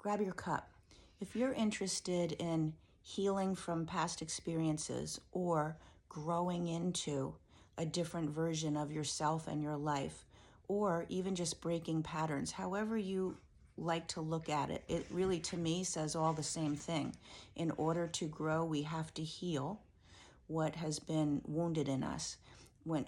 grab your cup. If you're interested in healing from past experiences or growing into a different version of yourself and your life, or even just breaking patterns, however you like to look at it, it really, to me, says all the same thing. In order to grow, we have to heal what has been wounded in us.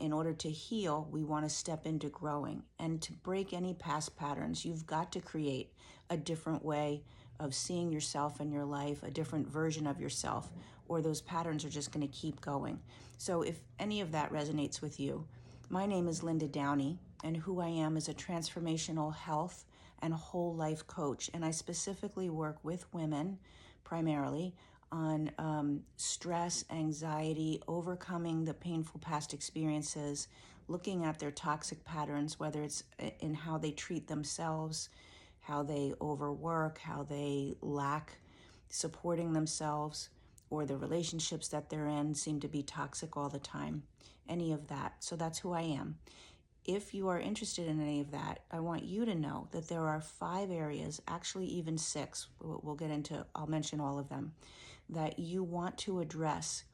In order to heal, we want to step into growing. And to break any past patterns, you've got to create a different way of seeing yourself and your life, a different version of yourself, or those patterns are just going to keep going. So if any of that resonates with you, my name is Linda Downey, and who I am is a transformational health and whole life coach. And I specifically work with women primarily on stress, anxiety, overcoming the painful past experiences, looking at their toxic patterns, whether it's in how they treat themselves, how they overwork, how they lack supporting themselves, or the relationships that they're in seem to be toxic all the time, any of that. So that's who I am. If you are interested in any of that, I want you to know that there are 5 areas, actually even 6, we'll get into, I'll mention all of them, that you want to address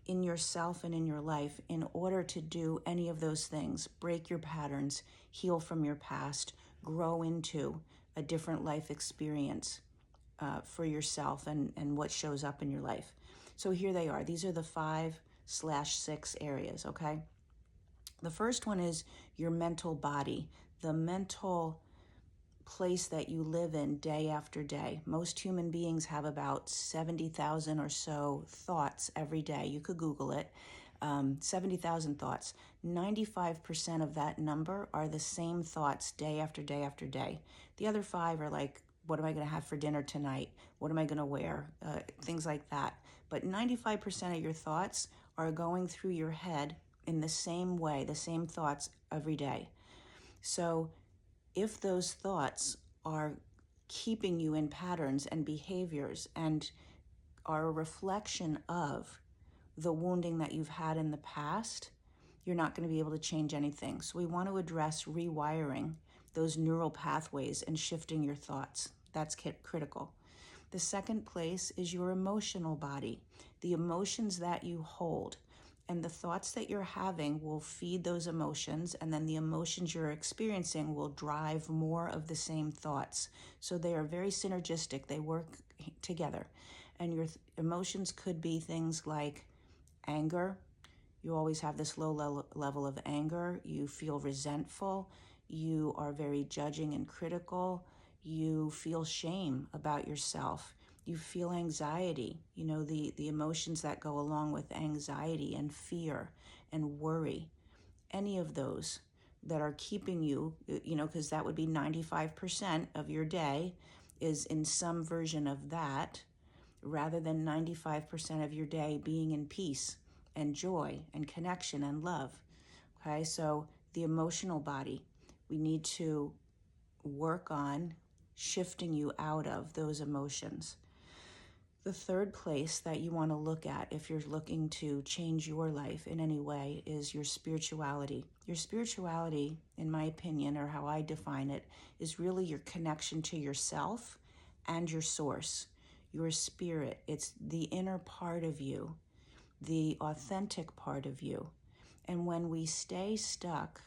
in yourself and in your life in order to do any of those things. Break your patterns, heal from your past, grow into a different life experience for yourself and what shows up in your life. So here they are. These are the 5/6 areas, okay? The first one is your mental body, the mental place that you live in day after day. Most human beings have about 70,000 or so thoughts every day. You could Google it. 70,000 thoughts. 95% of that number are the same thoughts day after day after day. The other 5 are like, what am I going to have for dinner tonight? What am I going to wear? Things like that. But 95% of your thoughts are going through your head in the same way, the same thoughts every day. So if those thoughts are keeping you in patterns and behaviors and are a reflection of the wounding that you've had in the past, you're not going to be able to change anything. So we want to address rewiring those neural pathways and shifting your thoughts. That's critical. The second place is your emotional body, the emotions that you hold. And the thoughts that you're having will feed those emotions, and then the emotions you're experiencing will drive more of the same thoughts. So they are very synergistic. They work together. And your emotions could be things like anger. You always have this low level of anger. You feel resentful. You are very judging and critical. You feel shame about yourself. You feel anxiety, the emotions that go along with anxiety and fear and worry. Any of those that are keeping you, because that would be 95% of your day is in some version of that, rather than 95% of your day being in peace and joy and connection and love. Okay, so the emotional body, we need to work on shifting you out of those emotions. The third place that you want to look at if you're looking to change your life in any way is your spirituality. Your spirituality, in my opinion, or how I define it, is really your connection to yourself and your source, your spirit. It's the inner part of you, the authentic part of you. And when we stay stuck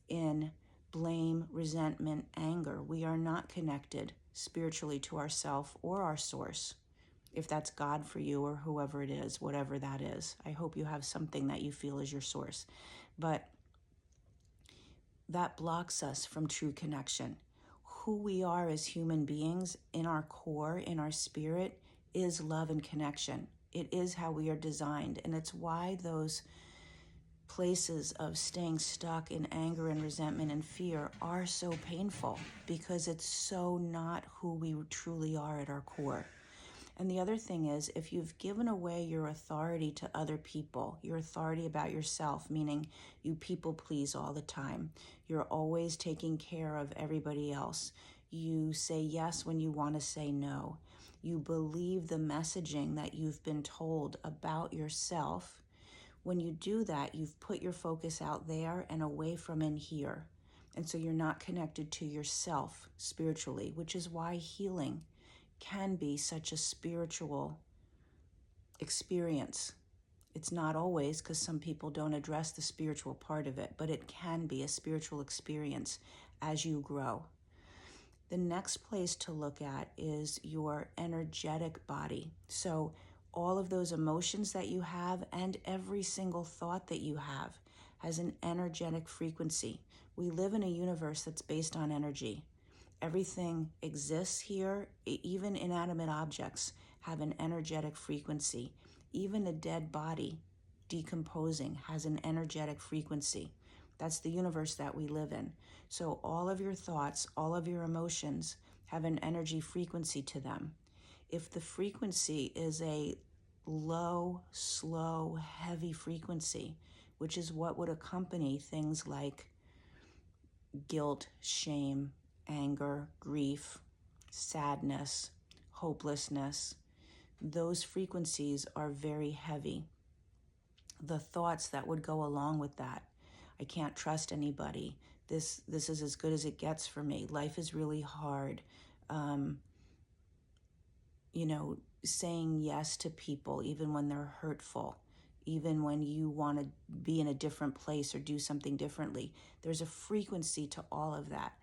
in blame, resentment, anger, we are not connected spiritually to ourself or our source. If that's God for you or whoever it is, whatever that is. I hope you have something that you feel is your source. But that blocks us from true connection. Who we are as human beings in our core, in our spirit, is love and connection. It is how we are designed. And it's why those places of staying stuck in anger and resentment and fear are so painful, because it's so not who we truly are at our core. And the other thing is, if you've given away your authority to other people, your authority about yourself, meaning you people please all the time, you're always taking care of everybody else, you say yes when you want to say no, you believe the messaging that you've been told about yourself, when you do that, you've put your focus out there and away from in here. And so you're not connected to yourself spiritually, which is why healing can be such a spiritual experience. It's not always, because some people don't address the spiritual part of it, but it can be a spiritual experience as you grow. The next place to look at is your energetic body. So all of those emotions that you have and every single thought that you have has an energetic frequency. We live in a universe that's based on energy. Everything exists here. Even inanimate objects have an energetic frequency. Even a dead body decomposing has an energetic frequency. That's the universe that we live in. So all of your thoughts, all of your emotions have an energy frequency to them. If the frequency is a low, slow, heavy frequency, which is what would accompany things like guilt, shame, anger, grief, sadness, hopelessness, those frequencies are very heavy. The thoughts that would go along with that, I can't trust anybody. This is as good as it gets for me. Life is really hard. Saying yes to people even when they're hurtful, even when you want to be in a different place or do something differently. There's a frequency to all of that.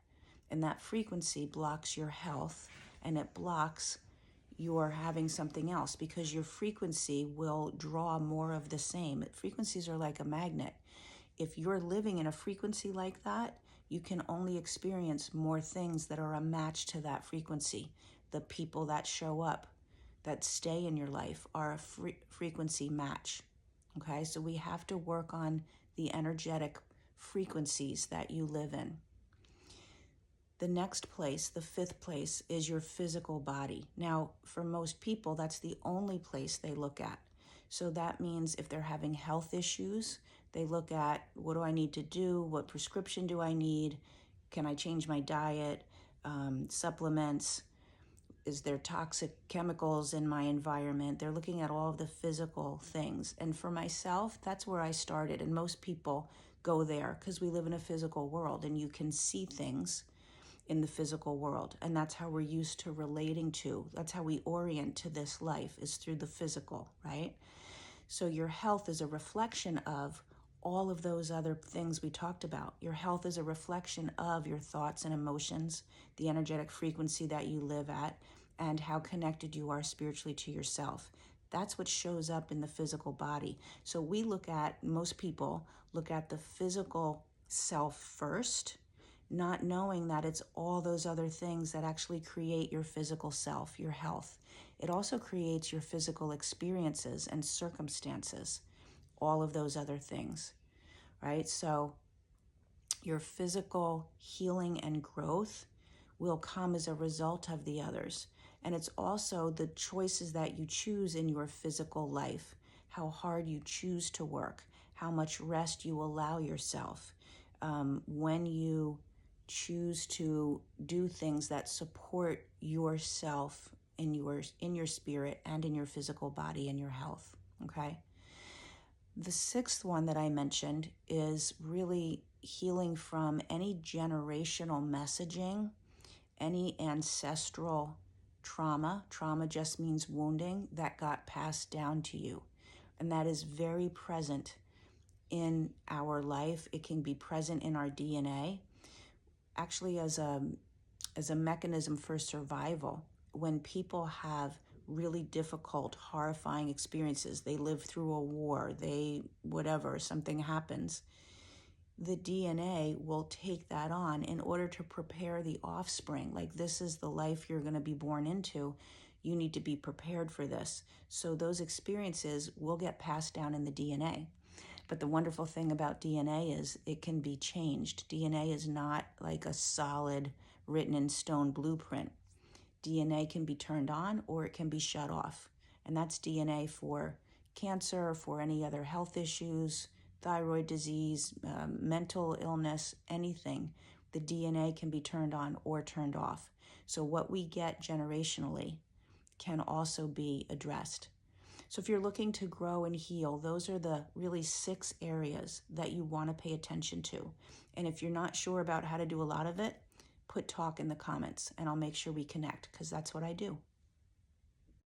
And that frequency blocks your health, and it blocks your having something else, because your frequency will draw more of the same. Frequencies are like a magnet. If you're living in a frequency like that, you can only experience more things that are a match to that frequency. The people that show up, that stay in your life, are a frequency match. Okay, so we have to work on the energetic frequencies that you live in. The next place, the fifth place, is your physical body. Now, for most people, that's the only place they look at. So that means if they're having health issues, they look at, what do I need to do? What prescription do I need? Can I change my diet? Supplements? Is there toxic chemicals in my environment? They're looking at all of the physical things. And for myself, that's where I started. And most people go there because we live in a physical world and you can see things in the physical world. And that's how we're used to relating to. That's how we orient to this life, is through the physical, right? So your health is a reflection of all of those other things we talked about. Your health is a reflection of your thoughts and emotions, the energetic frequency that you live at, and how connected you are spiritually to yourself. That's what shows up in the physical body. So most people look at the physical self first, not knowing that it's all those other things that actually create your physical self, your health. It also creates your physical experiences and circumstances, all of those other things, right? So your physical healing and growth will come as a result of the others. And it's also the choices that you choose in your physical life, how hard you choose to work, how much rest you allow yourself, when you choose to do things that support yourself in your spirit and in your physical body and your health, okay? The sixth one that I mentioned is really healing from any generational messaging, any ancestral trauma. Trauma just means wounding that got passed down to you. And that is very present in our life. It can be present in our DNA, actually as a mechanism for survival. When people have really difficult, horrifying experiences, they live through a war, something happens, the DNA will take that on in order to prepare the offspring. Like, this is the life you're going to be born into. You need to be prepared for this. So those experiences will get passed down in the DNA. But the wonderful thing about DNA is it can be changed. DNA is not like a solid written in stone blueprint. DNA can be turned on or it can be shut off. And that's DNA for cancer, for any other health issues, thyroid disease, mental illness, anything. The DNA can be turned on or turned off. So what we get generationally can also be addressed. So if you're looking to grow and heal, those are the really 6 areas that you want to pay attention to. And if you're not sure about how to do a lot of it, put talk in the comments and I'll make sure we connect, because that's what I do.